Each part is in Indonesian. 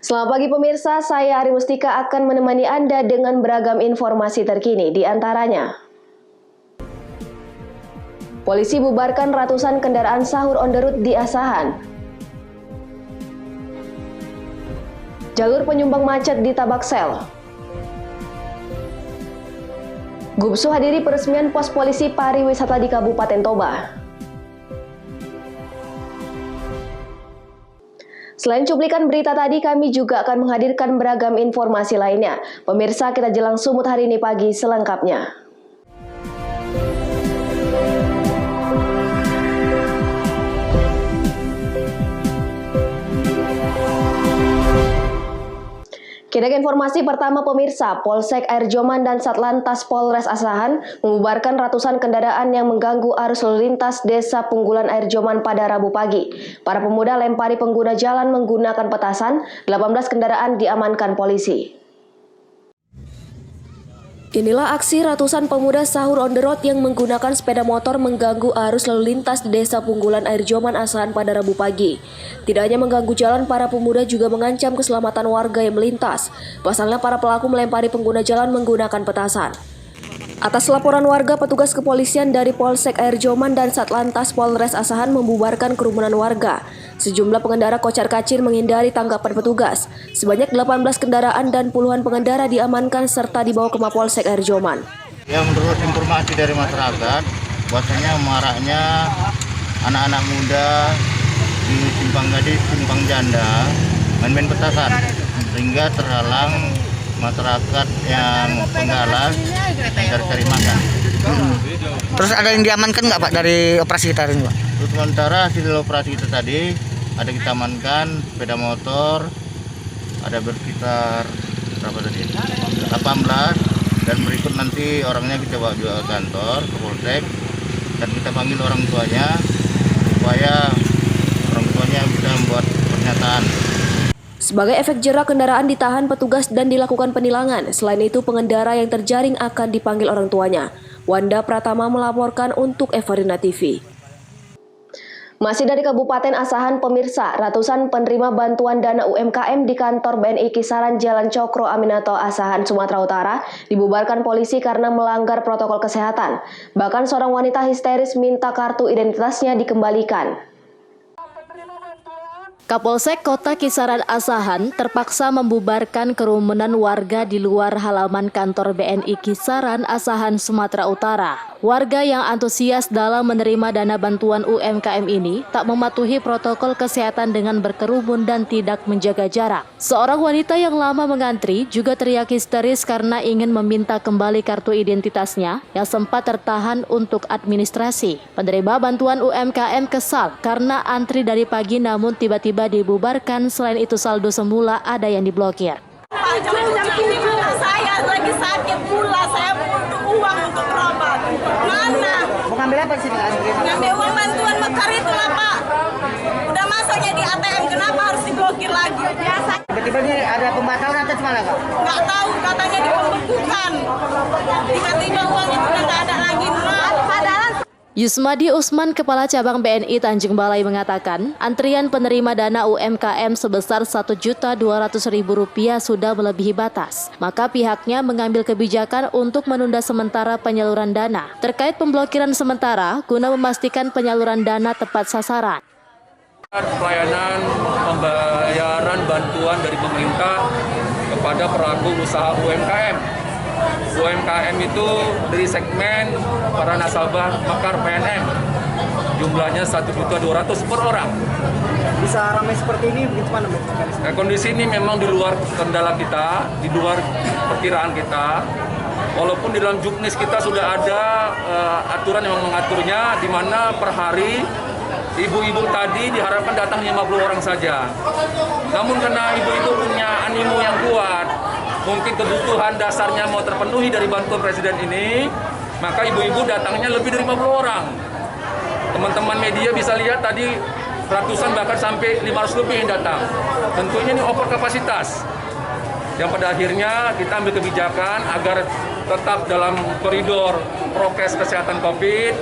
Selamat pagi pemirsa, saya Ari Mustika akan menemani Anda dengan beragam informasi terkini, di antaranya. Polisi bubarkan ratusan kendaraan sahur on the road di Asahan. Jalur penyumbang macet di Tabaksel. Gubsu hadiri peresmian pos polisi pariwisata di Kabupaten Toba. Selain cuplikan berita tadi, kami juga akan menghadirkan beragam informasi lainnya. Pemirsa, kita jelang sumut hari ini pagi selengkapnya. Kita ke informasi pertama pemirsa, Polsek Airjoman dan Satlantas Polres Asahan membubarkan ratusan kendaraan yang mengganggu arus lalu lintas Desa Punggulan Airjoman pada Rabu pagi. Para pemuda lempari pengguna jalan menggunakan petasan, 18 kendaraan diamankan polisi. Inilah aksi ratusan pemuda sahur on the road yang menggunakan sepeda motor mengganggu arus lalu lintas di Desa Punggulan Airjoman Asahan pada Rabu pagi. Tidak hanya mengganggu jalan, para pemuda juga mengancam keselamatan warga yang melintas. Pasalnya para pelaku melempari pengguna jalan menggunakan petasan. Atas laporan warga, petugas kepolisian dari Polsek Airjoman dan Satlantas Polres Asahan membubarkan kerumunan warga. Sejumlah pengendara kocar-kacir menghindari tanggapan petugas. Sebanyak 18 kendaraan dan puluhan pengendara diamankan serta dibawa ke Mapolsek Airjoman. Ya, menurut informasi dari masyarakat, bahwasanya maraknya anak-anak muda di Simpang Gadis, Simpang Janda main-main petasan sehingga terhalang masyarakat yang penggalas cari-cari makan. Terus ada yang diamankan nggak Pak dari operasi kita ini Pak? Terus sementara hasil operasi kita tadi ada kita amankan sepeda motor, ada bersekitar berapa tadi? 18, dan berikut nanti orangnya kita bawa juga ke kantor, ke Polsek, dan kita panggil orang tuanya supaya orang tuanya bisa membuat pernyataan. Sebagai efek jerak, kendaraan ditahan petugas dan dilakukan penilangan. Selain itu, pengendara yang terjaring akan dipanggil orang tuanya. Wanda Pratama melaporkan untuk Evarina TV. Masih dari Kabupaten Asahan, pemirsa, ratusan penerima bantuan dana UMKM di kantor BNI Kisaran Jalan Cokro Aminato, Asahan, Sumatera Utara, dibubarkan polisi karena melanggar protokol kesehatan. Bahkan seorang wanita histeris minta kartu identitasnya dikembalikan. Kapolsek Kota Kisaran Asahan terpaksa membubarkan kerumunan warga di luar halaman kantor BNI Kisaran Asahan, Sumatera Utara. Warga yang antusias dalam menerima dana bantuan UMKM ini tak mematuhi protokol kesehatan dengan berkerumun dan tidak menjaga jarak. Seorang wanita yang lama mengantri juga teriak histeris karena ingin meminta kembali kartu identitasnya yang sempat tertahan untuk administrasi. Penerima bantuan UMKM kesal karena antri dari pagi namun tiba-tiba dibubarkan. Selain itu saldo semula ada yang diblokir. Saya lagi sakit pula, saya butuh uang untuk berobat. Mana? Mau ngambil apa sih Pak? Ngambil uang bantuan mekar itu lah Pak. Udah masuknya di ATM, kenapa harus diblokir lagi? Biasa. Tiba-tiba ini ada pembatalan atau gimana Kak? Nggak tahu, katanya dipembekukan. Tiba-tiba uangnya udah nggak ada lagi. Padahal Yusmadi Usman, Kepala Cabang BNI Tanjung Balai mengatakan, antrian penerima dana UMKM sebesar Rp1.200.000 sudah melebihi batas. Maka pihaknya mengambil kebijakan untuk menunda sementara penyaluran dana. Terkait pemblokiran sementara, guna memastikan penyaluran dana tepat sasaran. Pelayanan pembayaran bantuan dari pemerintah kepada pelaku usaha UMKM. UMKM itu dari segmen para nasabah Mekar PNM, jumlahnya 1.200.000 per orang. Bisa ramai seperti ini bagaimana? Kondisi ini memang di luar kendala kita, di luar perkiraan kita. Walaupun di dalam juknis kita sudah ada aturan yang mengaturnya, di mana per hari ibu-ibu tadi diharapkan datang 50 orang saja. Namun karena ibu-ibu punya animo yang kuat, mungkin kebutuhan dasarnya mau terpenuhi dari bantuan Presiden ini, maka ibu-ibu datangnya lebih dari 50 orang. Teman-teman media bisa lihat tadi ratusan bahkan sampai 500 lebih yang datang. Tentunya ini over kapasitas. Yang pada akhirnya kita ambil kebijakan agar tetap dalam koridor prokes kesehatan COVID,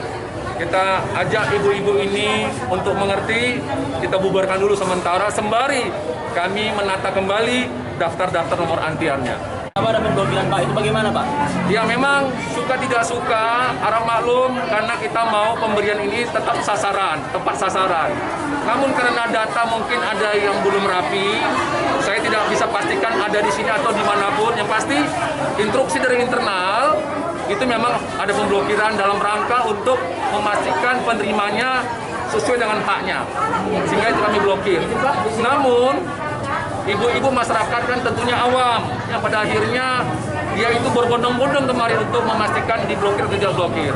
kita ajak ibu-ibu ini untuk mengerti, kita bubarkan dulu sementara sembari kami menata kembali daftar-daftar nomor antriannya. Apa ada pemblokiran Pak, itu bagaimana Pak? Ya memang suka tidak suka, harap maklum karena kita mau pemberian ini tetap sasaran, tepat sasaran. Namun karena data mungkin ada yang belum rapi, saya tidak bisa pastikan ada di sini atau dimanapun. Yang pasti instruksi dari internal itu memang ada pemblokiran dalam rangka untuk memastikan penerimanya sesuai dengan haknya, sehingga itu kami blokir. Namun ibu-ibu masyarakat kan tentunya awam, yang pada akhirnya dia itu berbondong-bondong kemarin untuk memastikan diblokir atau tidak blokir.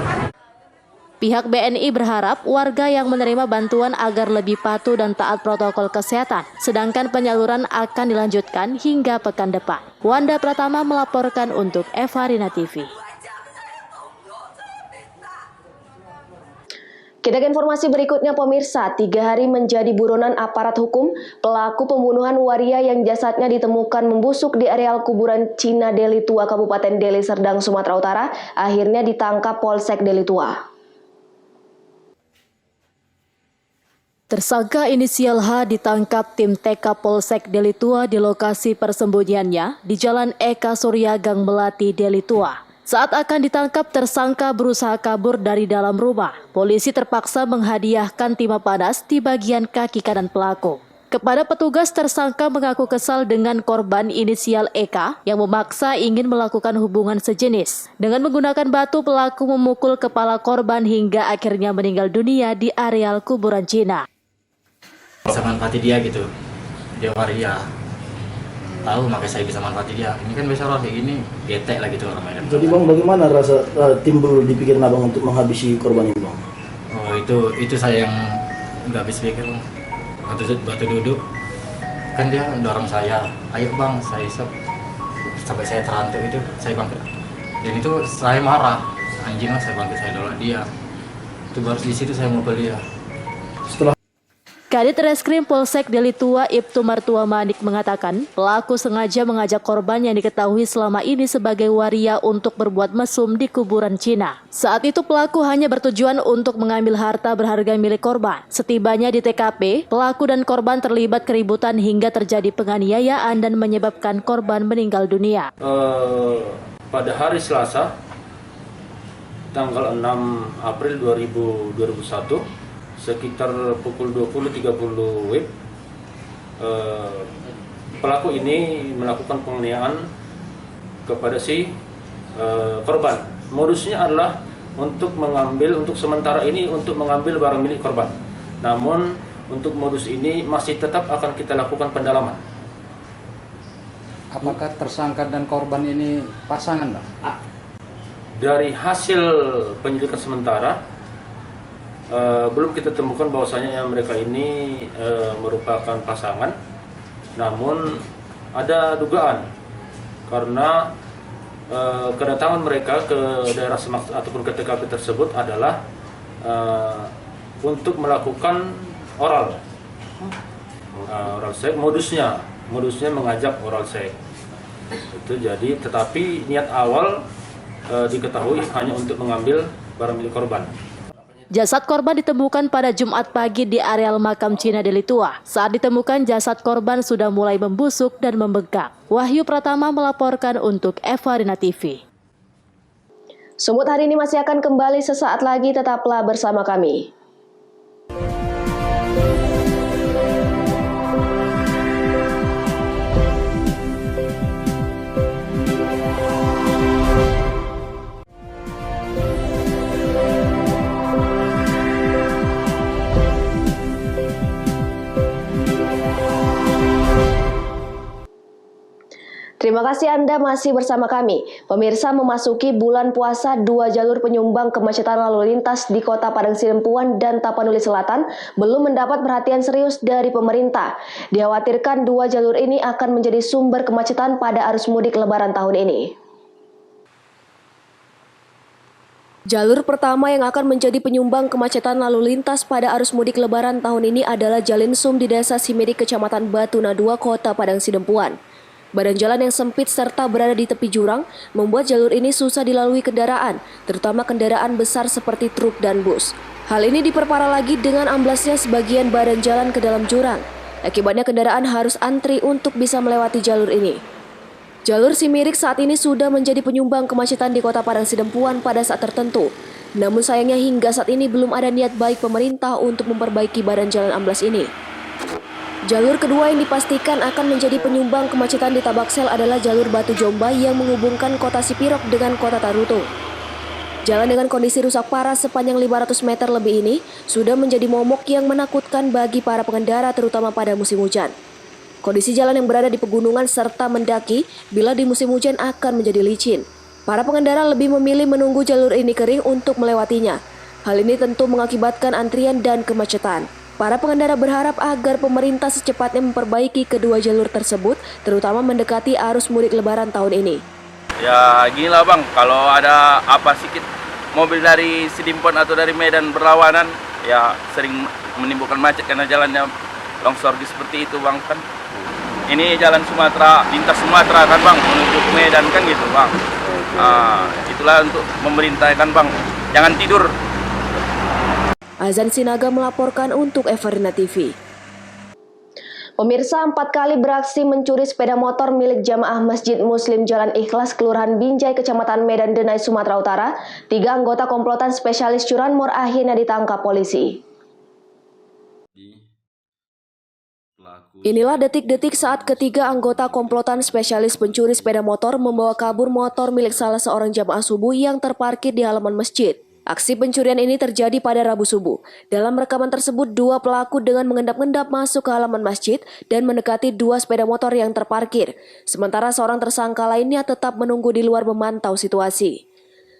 Pihak BNI berharap warga yang menerima bantuan agar lebih patuh dan taat protokol kesehatan, sedangkan penyaluran akan dilanjutkan hingga pekan depan. Wanda Pratama melaporkan untuk Evarina TV. Kita ke informasi berikutnya pemirsa, 3 hari menjadi buronan aparat hukum, pelaku pembunuhan waria yang jasadnya ditemukan membusuk di areal kuburan Cina Deli Tua, Kabupaten Deli Serdang, Sumatera Utara, akhirnya ditangkap Polsek Deli Tua. Tersangka inisial H ditangkap tim TK Polsek Deli Tua di lokasi persembunyiannya di Jalan Eka Surya Gang Melati, Deli Tua. Saat akan ditangkap, tersangka berusaha kabur dari dalam rumah. Polisi terpaksa menghadiahkan timah panas di bagian kaki kanan pelaku. Kepada petugas, tersangka mengaku kesal dengan korban inisial Eka yang memaksa ingin melakukan hubungan sejenis. Dengan menggunakan batu, pelaku memukul kepala korban hingga akhirnya meninggal dunia di areal kuburan Cina. Bisa manfaati dia gitu, dia waria, tahu makanya saya bisa manfaati dia. Ini kan biasa orang kayak gini, getek lah gitu orang Medan. Jadi bang, bagaimana rasa timbul di pikiran abang untuk menghabisi korban ini bang? Oh itu saya yang nggak habis pikir bang. Waktu duduk, kan dia dorong saya, ayo bang, saya isap. Sampai saya terantuk itu, saya bangkit. Dan itu saya marah, anjing lah saya bangkit, saya dolak dia. Itu baru di situ saya mukul dia. Kadit Reskrim Polsek Deli Tua Ibtu Martua Manik mengatakan pelaku sengaja mengajak korban yang diketahui selama ini sebagai waria untuk berbuat mesum di kuburan Cina. Saat itu pelaku hanya bertujuan untuk mengambil harta berharga milik korban. Setibanya di TKP, pelaku dan korban terlibat keributan hingga terjadi penganiayaan dan menyebabkan korban meninggal dunia. Pada hari Selasa, tanggal 6 April 2021, sekitar pukul 20.30 WIB, pelaku ini melakukan penganiayaan kepada si korban. Modusnya adalah untuk sementara ini untuk mengambil barang milik korban. Namun untuk modus ini masih tetap akan kita lakukan pendalaman. Apakah tersangka dan korban ini pasangan, Pak? Dari hasil penyelidikan sementara, belum kita temukan bahwasanya mereka ini merupakan pasangan, namun ada dugaan karena kedatangan mereka ke daerah Semak ataupun ke TKP tersebut adalah untuk melakukan oral seks. Modusnya mengajak oral seks. Itu jadi, tetapi niat awal diketahui hanya untuk mengambil barang milik korban. Jasad korban ditemukan pada Jumat pagi di areal makam Cina Deli Tua. Saat ditemukan, jasad korban sudah mulai membusuk dan membengkak. Wahyu Pratama melaporkan untuk Evarina TV. Sumut hari ini masih akan kembali sesaat lagi, tetaplah bersama kami. Terima kasih Anda masih bersama kami. Pemirsa, memasuki bulan puasa, 2 jalur penyumbang kemacetan lalu lintas di Kota Padang Sidempuan dan Tapanuli Selatan belum mendapat perhatian serius dari pemerintah. Dikhawatirkan 2 jalur ini akan menjadi sumber kemacetan pada arus mudik Lebaran tahun ini. Jalur pertama yang akan menjadi penyumbang kemacetan lalu lintas pada arus mudik Lebaran tahun ini adalah Jalinsum di Desa Simedi, Kecamatan Batuna 2, Kota Padang Sidempuan. Badan jalan yang sempit serta berada di tepi jurang membuat jalur ini susah dilalui kendaraan, terutama kendaraan besar seperti truk dan bus. Hal ini diperparah lagi dengan amblasnya sebagian badan jalan ke dalam jurang. Akibatnya kendaraan harus antri untuk bisa melewati jalur ini. Jalur Simirik saat ini sudah menjadi penyumbang kemacetan di Kota Padang Sidempuan pada saat tertentu. Namun sayangnya hingga saat ini belum ada niat baik pemerintah untuk memperbaiki badan jalan amblas ini. Jalur kedua yang dipastikan akan menjadi penyumbang kemacetan di Tabaksel adalah jalur Batu Jombay yang menghubungkan Kota Sipirok dengan Kota Tarutung. Jalan dengan kondisi rusak parah sepanjang 500 meter lebih ini sudah menjadi momok yang menakutkan bagi para pengendara terutama pada musim hujan. Kondisi jalan yang berada di pegunungan serta mendaki bila di musim hujan akan menjadi licin. Para pengendara lebih memilih menunggu jalur ini kering untuk melewatinya. Hal ini tentu mengakibatkan antrian dan kemacetan. Para pengendara berharap agar pemerintah secepatnya memperbaiki kedua jalur tersebut, terutama mendekati arus mudik lebaran tahun ini. Ya gini lah bang, kalau ada apa sedikit mobil dari Sidimpuan atau dari Medan berlawanan, ya sering menimbulkan macet karena jalannya longsor seperti itu bang kan. Ini jalan Sumatera, lintas Sumatera kan bang, menuju ke Medan kan gitu bang. Itulah untuk pemerintah kan bang, jangan tidur. Azan Sinaga melaporkan untuk Everina TV. Pemirsa 4 kali beraksi mencuri sepeda motor milik jamaah Masjid Muslim Jalan Ikhlas, Kelurahan Binjai, Kecamatan Medan Denai, Sumatera Utara. 3 anggota komplotan spesialis curanmor akhirnya ditangkap polisi. Inilah detik-detik saat ketiga anggota komplotan spesialis pencuri sepeda motor membawa kabur motor milik salah seorang jamaah subuh yang terparkir di halaman masjid. Aksi pencurian ini terjadi pada Rabu subuh. Dalam rekaman tersebut, 2 pelaku dengan mengendap-endap masuk ke halaman masjid dan mendekati 2 sepeda motor yang terparkir. Sementara seorang tersangka lainnya tetap menunggu di luar memantau situasi.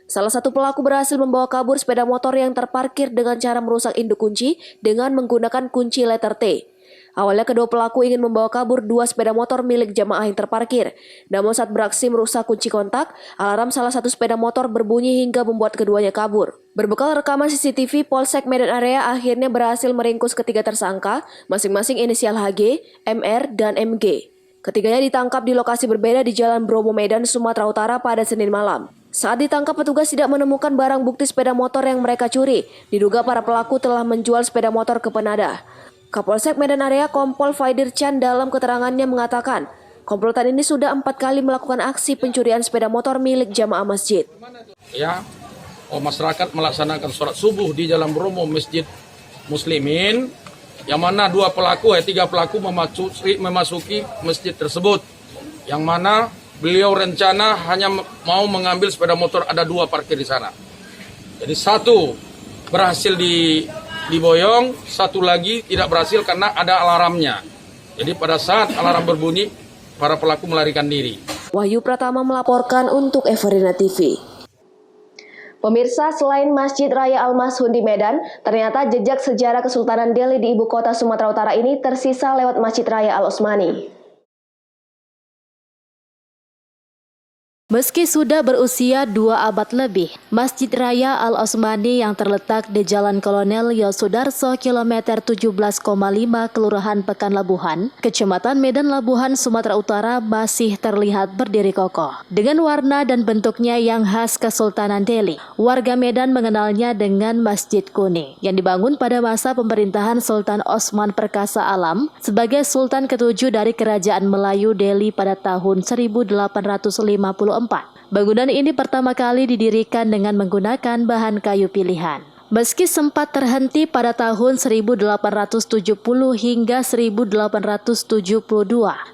Salah satu pelaku berhasil membawa kabur sepeda motor yang terparkir dengan cara merusak induk kunci dengan menggunakan kunci letter T. Awalnya kedua pelaku ingin membawa kabur 2 sepeda motor milik jamaah yang terparkir. Namun saat beraksi merusak kunci kontak, alarm salah satu sepeda motor berbunyi hingga membuat keduanya kabur. Berbekal rekaman CCTV, Polsek Medan Area akhirnya berhasil meringkus ketiga tersangka, masing-masing inisial HG, MR, dan MG. Ketiganya ditangkap di lokasi berbeda di Jalan Bromo, Medan, Sumatera Utara pada Senin malam. Saat ditangkap, petugas tidak menemukan barang bukti sepeda motor yang mereka curi. Diduga para pelaku telah menjual sepeda motor ke penadah. Kapolsek Medan Area Kompol Faidir Chan dalam keterangannya mengatakan, komplotan ini sudah 4 kali melakukan aksi pencurian sepeda motor milik jamaah masjid. Ya, masyarakat melaksanakan sholat subuh di Jalan Bromo Masjid Muslimin, yang mana 3 pelaku memasuki masjid tersebut, yang mana beliau rencana hanya mau mengambil sepeda motor, ada 2 parkir di sana. Jadi 1 berhasil diboyong, 1 lagi tidak berhasil karena ada alarmnya. Jadi pada saat alarm berbunyi, para pelaku melarikan diri. Wahyu Pratama melaporkan untuk Everina TV. Pemirsa, selain Masjid Raya Al-Mashun di Medan, ternyata jejak sejarah Kesultanan Delhi di ibu kota Sumatera Utara ini tersisa lewat Masjid Raya Al-Osmani. Meski sudah berusia 2 abad lebih, Masjid Raya Al-Osmani yang terletak di Jalan Kolonel Yosudarso kilometer 17,5 Kelurahan Pekanlabuhan, Kecamatan Medan Labuhan, Sumatera Utara masih terlihat berdiri kokoh. Dengan warna dan bentuknya yang khas Kesultanan Delhi, warga Medan mengenalnya dengan Masjid Kuning yang dibangun pada masa pemerintahan Sultan Osman Perkasa Alam sebagai Sultan ke-7 dari Kerajaan Melayu Delhi pada tahun 1854. Bangunan ini pertama kali didirikan dengan menggunakan bahan kayu pilihan. Meski sempat terhenti pada tahun 1870 hingga 1872,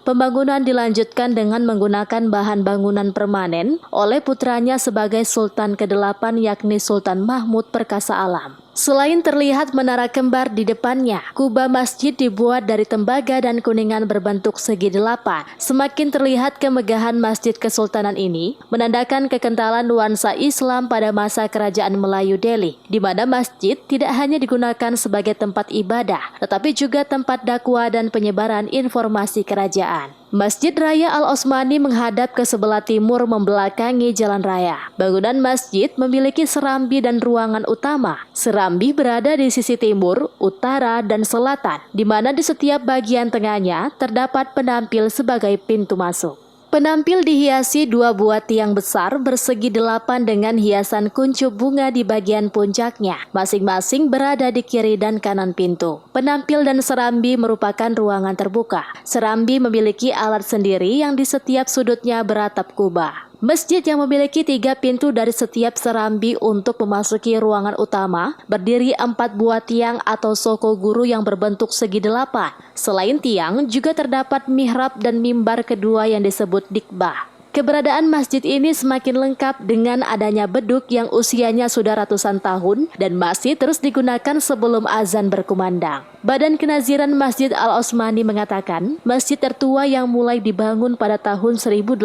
pembangunan dilanjutkan dengan menggunakan bahan bangunan permanen oleh putranya sebagai Sultan ke-8 yakni Sultan Mahmud Perkasa Alam. Selain terlihat menara kembar di depannya, kubah masjid dibuat dari tembaga dan kuningan berbentuk segi 8. Semakin terlihat kemegahan masjid kesultanan ini, menandakan kekentalan nuansa Islam pada masa Kerajaan Melayu Delhi, di mana masjid tidak hanya digunakan sebagai tempat ibadah, tetapi juga tempat dakwah dan penyebaran informasi kerajaan. Masjid Raya Al-Osmani menghadap ke sebelah timur membelakangi jalan raya. Bangunan masjid memiliki serambi dan ruangan utama. Serambi berada di sisi timur, utara, dan selatan, di mana di setiap bagian tengahnya terdapat penampil sebagai pintu masuk. Penampil dihiasi 2 buah tiang besar bersegi 8 dengan hiasan kuncup bunga di bagian puncaknya, masing-masing berada di kiri dan kanan pintu. Penampil dan serambi merupakan ruangan terbuka. Serambi memiliki alat sendiri yang di setiap sudutnya beratap kubah. Masjid yang memiliki 3 pintu dari setiap serambi untuk memasuki ruangan utama berdiri 4 buah tiang atau soko guru yang berbentuk segi 8. Selain tiang, juga terdapat mihrab dan mimbar kedua yang disebut dikbah. Keberadaan masjid ini semakin lengkap dengan adanya beduk yang usianya sudah ratusan tahun dan masih terus digunakan sebelum azan berkumandang. Badan Kenaziran Masjid Al-Osmani mengatakan, masjid tertua yang mulai dibangun pada tahun 1854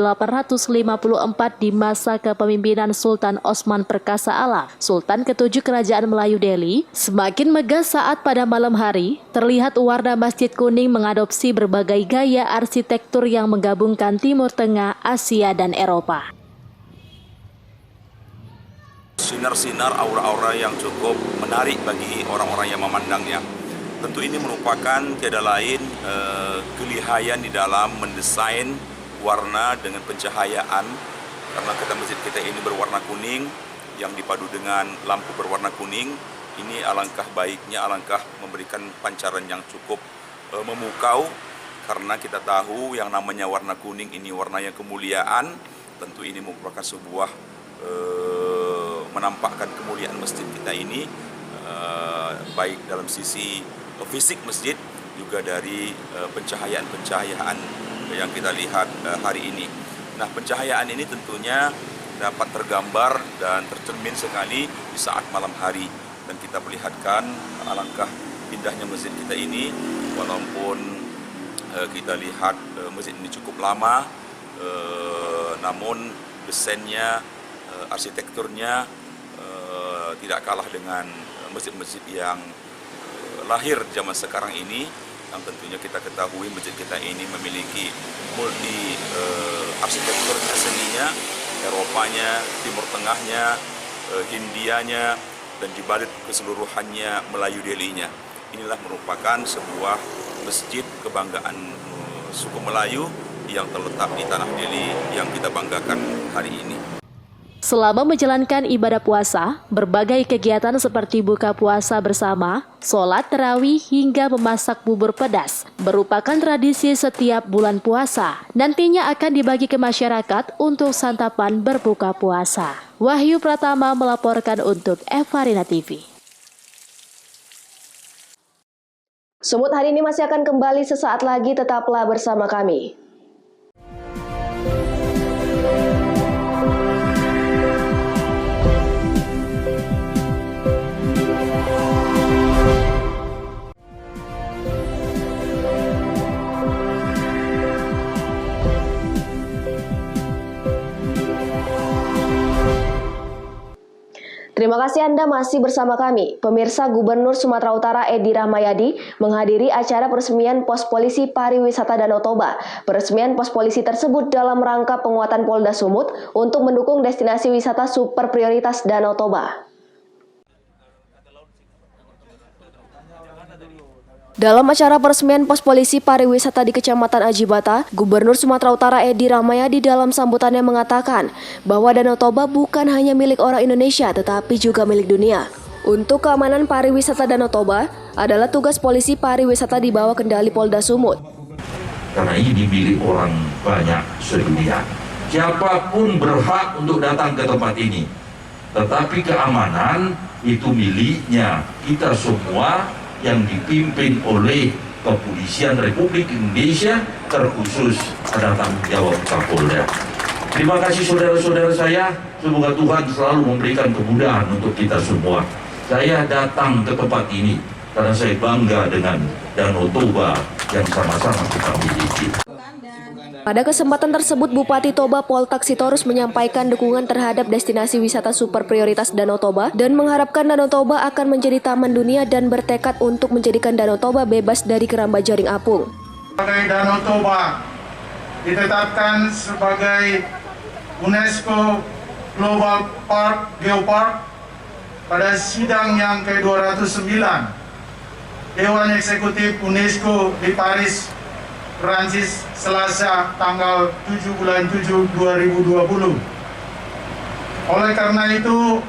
di masa kepemimpinan Sultan Osman Perkasa Alam, Sultan ke-7 Kerajaan Melayu Delhi, semakin megah saat pada malam hari, terlihat warna masjid kuning mengadopsi berbagai gaya arsitektur yang menggabungkan Timur Tengah, Asia, dan Eropa. Sinar-sinar aura-aura yang cukup menarik bagi orang-orang yang memandangnya. Tentu ini merupakan tiada lain kelihayan di dalam mendesain warna dengan pencahayaan, karena masjid kita ini berwarna kuning yang dipadu dengan lampu berwarna kuning. Ini alangkah baiknya, alangkah memberikan pancaran yang cukup memukau, karena kita tahu yang namanya warna kuning ini warna yang kemuliaan. Tentu ini merupakan sebuah menampakkan kemuliaan masjid kita ini, baik dalam sisi fisik masjid, juga dari pencahayaan-pencahayaan yang kita lihat hari ini. Nah, pencahayaan ini tentunya dapat tergambar dan tercermin sekali di saat malam hari, dan kita perlihatkan alangkah indahnya masjid kita ini. Walaupun kita lihat masjid ini cukup lama, namun desainnya, arsitekturnya tidak kalah dengan masjid-masjid yang lahir zaman sekarang ini, yang tentunya kita ketahui masjid kita ini memiliki multi arsitekturnya, seninya, Eropanya, Timur Tengahnya, Hindianya, dan di balik keseluruhannya Melayu Delhi-nya. Inilah merupakan sebuah masjid kebanggaan suku Melayu yang terletak di tanah Delhi yang kita banggakan hari ini. Selama menjalankan ibadah puasa, berbagai kegiatan seperti buka puasa bersama, sholat tarawih hingga memasak bubur pedas merupakan tradisi setiap bulan puasa. Nantinya akan dibagi ke masyarakat untuk santapan berbuka puasa. Wahyu Pratama melaporkan untuk Evarina TV. Sumut hari ini masih akan kembali sesaat lagi, tetaplah bersama kami. Terima kasih Anda masih bersama kami. Pemirsa, Gubernur Sumatera Utara Edi Rahmayadi menghadiri acara peresmian Pos Polisi Pariwisata Danau Toba. Peresmian pos polisi tersebut dalam rangka penguatan Polda Sumut untuk mendukung destinasi wisata super prioritas Danau Toba. Dalam acara peresmian pos polisi pariwisata di Kecamatan Ajibata, Gubernur Sumatera Utara Edi Rahmayadi dalam sambutannya mengatakan bahwa Danau Toba bukan hanya milik orang Indonesia tetapi juga milik dunia. Untuk keamanan pariwisata Danau Toba adalah tugas polisi pariwisata di bawah kendali Polda Sumut. Karena ini milik orang banyak sedunia. Siapapun berhak untuk datang ke tempat ini. Tetapi keamanan itu miliknya kita semua yang dipimpin oleh Kepolisian Republik Indonesia, terkhusus ada tanggung jawab Kapolda. Terima kasih saudara-saudara saya, semoga Tuhan selalu memberikan kemudahan untuk kita semua. Saya datang ke tempat ini karena saya bangga dengan Danau Toba yang sama-sama kita miliki. Pada kesempatan tersebut, Bupati Toba Poltak Sitorus menyampaikan dukungan terhadap destinasi wisata super prioritas Danau Toba dan mengharapkan Danau Toba akan menjadi taman dunia dan bertekad untuk menjadikan Danau Toba bebas dari keramba jaring apung. Danau Toba ditetapkan sebagai UNESCO Global Park Geopark pada sidang yang ke-209 Dewan Eksekutif UNESCO di Paris Prancis Selasa tanggal 7 bulan 7 2020. Oleh karena itu,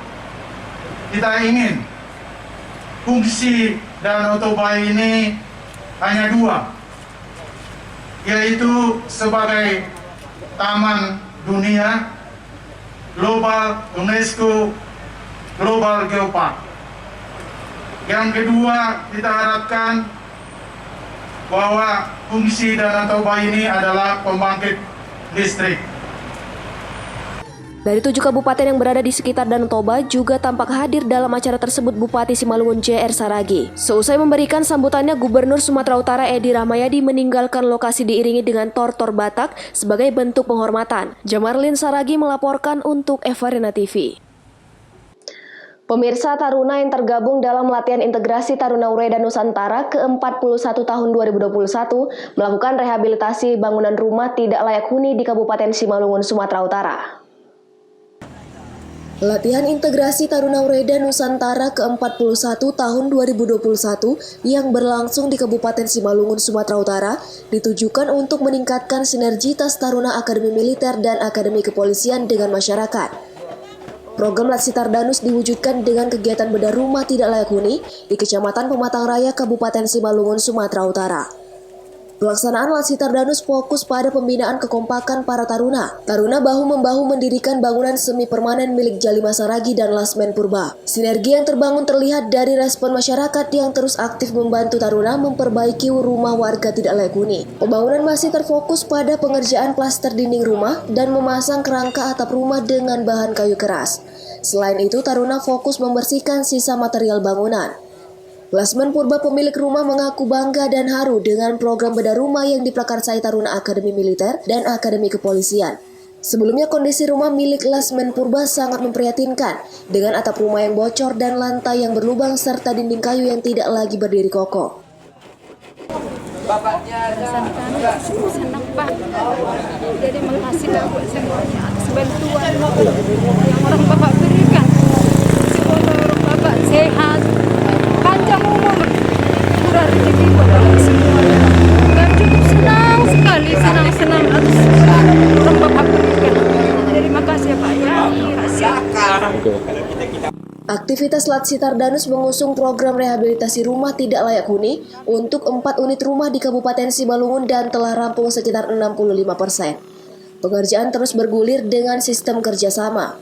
kita ingin fungsi Danau Toba ini hanya dua, yaitu sebagai taman dunia global UNESCO Global Geopark. Yang kedua, kita harapkan bahwa fungsi Danau Toba ini adalah pembangkit listrik. Dari 7 kabupaten yang berada di sekitar Danau Toba juga tampak hadir dalam acara tersebut Bupati Simalungun J.R. Saragi. Seusai memberikan sambutannya, Gubernur Sumatera Utara Edi Rahmayadi meninggalkan lokasi diiringi dengan tortor Batak sebagai bentuk penghormatan. Jamarlin Saragi melaporkan untuk Evarina TV. Pemirsa, taruna yang tergabung dalam latihan integrasi Taruna Ureda Nusantara ke-41 tahun 2021 melakukan rehabilitasi bangunan rumah tidak layak huni di Kabupaten Simalungun, Sumatera Utara. Latihan integrasi Taruna Ureda Nusantara ke-41 tahun 2021 yang berlangsung di Kabupaten Simalungun, Sumatera Utara ditujukan untuk meningkatkan sinergitas Taruna Akademi Militer dan Akademi Kepolisian dengan masyarakat. Program Latsitar Danus diwujudkan dengan kegiatan bedah rumah tidak layak huni di Kecamatan Pematang Raya, Kabupaten Simalungun, Sumatera Utara. Pelaksanaan Latsitar Danus fokus pada pembinaan kekompakan para taruna. Taruna bahu-membahu mendirikan bangunan semi permanen milik Jalima Saragi dan Lasmen Purba. Sinergi yang terbangun terlihat dari respon masyarakat yang terus aktif membantu taruna memperbaiki rumah warga tidak layak huni. Pembangunan masih terfokus pada pengerjaan plaster dinding rumah dan memasang kerangka atap rumah dengan bahan kayu keras. Selain itu, taruna fokus membersihkan sisa material bangunan. Lasmen Purba, pemilik rumah, mengaku bangga dan haru dengan program bedah rumah yang diprakarsai Taruna Akademi Militer dan Akademi Kepolisian. Sebelumnya, kondisi rumah milik Lasmen Purba sangat memprihatinkan dengan atap rumah yang bocor dan lantai yang berlubang serta dinding kayu yang tidak lagi berdiri kokoh. Bapaknya senang Pak, jadi menghasilkan buat semuanya atas bantuan yang orang Bapak berikan. Semoga orang Bapak sehat, panjang umur, murah rezeki buat Bapak semua. Dan cukup senang sekali, senang atas orang Bapak berikan. Terima kasih ya Pak ya. Aktivitas Latsitar Danus mengusung program rehabilitasi rumah tidak layak huni untuk 4 unit rumah di Kabupaten Simalungun dan telah rampung sekitar 65%. Pengerjaan terus bergulir dengan sistem kerjasama.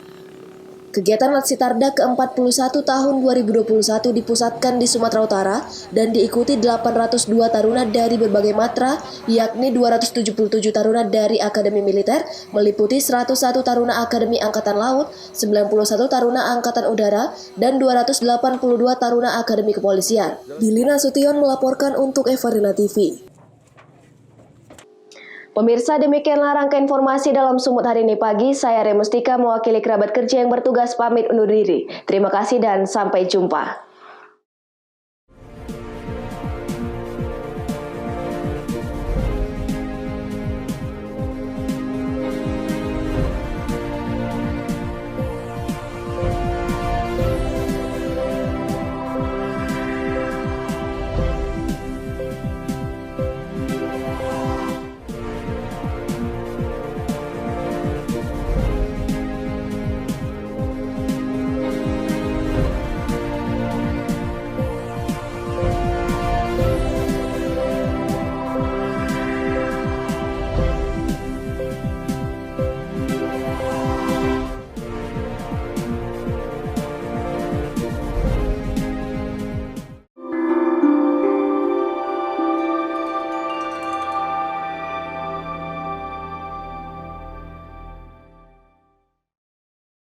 Kegiatan Latsitarda ke-41 tahun 2021 dipusatkan di Sumatera Utara dan diikuti 802 taruna dari berbagai matra, yakni 277 taruna dari Akademi Militer, meliputi 101 taruna Akademi Angkatan Laut, 91 taruna Angkatan Udara, dan 282 taruna Akademi Kepolisian. Billy Nasution melaporkan untuk Evarina TV. Pemirsa, demikianlah rangkaian informasi dalam Sumut hari ini pagi. Saya Remustika mewakili kerabat kerja yang bertugas pamit undur diri. Terima kasih dan sampai jumpa.